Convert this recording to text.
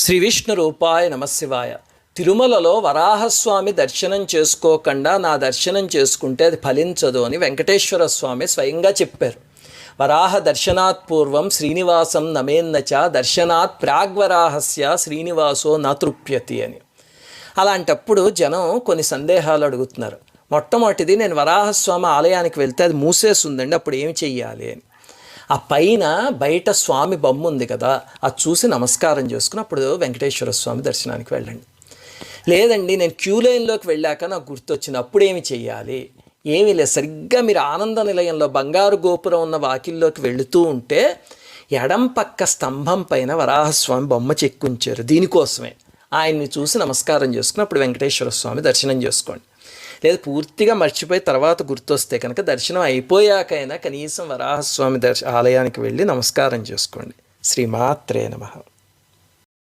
శ్రీ విష్ణు రూపాయ నమశివాయ. తిరుమలలో వరాహస్వామి దర్శనం చేసుకోకుండా నా దర్శనం చేసుకుంటే అది ఫలించదు అని వెంకటేశ్వర స్వామి స్వయంగా చెప్పారు. వరాహ దర్శనాత్ పూర్వం శ్రీనివాసం నమేన్నచ దర్శనాత్ ప్రాగ్వరాహస్య శ్రీనివాసో నతృప్యతి అని. అలాంటప్పుడు జనం కొన్ని సందేహాలు అడుగుతున్నారు. మొట్టమొదటిది, నేను వరాహస్వామి ఆలయానికి వెళ్తే అది మూసేసి ఉందండి, అప్పుడు ఏమి చెయ్యాలి అని. ఆ పైన బయట స్వామి బొమ్మ ఉంది కదా, అది చూసి నమస్కారం చేసుకుని అప్పుడు వెంకటేశ్వర స్వామి దర్శనానికి వెళ్ళండి. లేదండి, నేను క్యూ లైన్లోకి వెళ్ళాక నాకు గుర్తొచ్చింది, అప్పుడు ఏమి చెయ్యాలి? ఏమీ లేదు, సరిగ్గా మీరు ఆనంద నిలయంలో బంగారు గోపురం ఉన్న వాకిల్లోకి వెళుతూ ఉంటే ఎడం పక్క స్తంభం పైన వరాహస్వామి బొమ్మ చెక్కుంచారు. దీనికోసమే ఆయన్ని చూసి నమస్కారం చేసుకుని అప్పుడు వెంకటేశ్వర స్వామి దర్శనం చేసుకోండి. లేదు పూర్తిగా మర్చిపోయి తర్వాత గుర్తొస్తే కనుక దర్శనం అయిపోయాకైనా కనీసం వరాహస్వామి ఆలయానికి వెళ్ళి నమస్కారం చేసుకోండి. శ్రీమాత్రే నమః.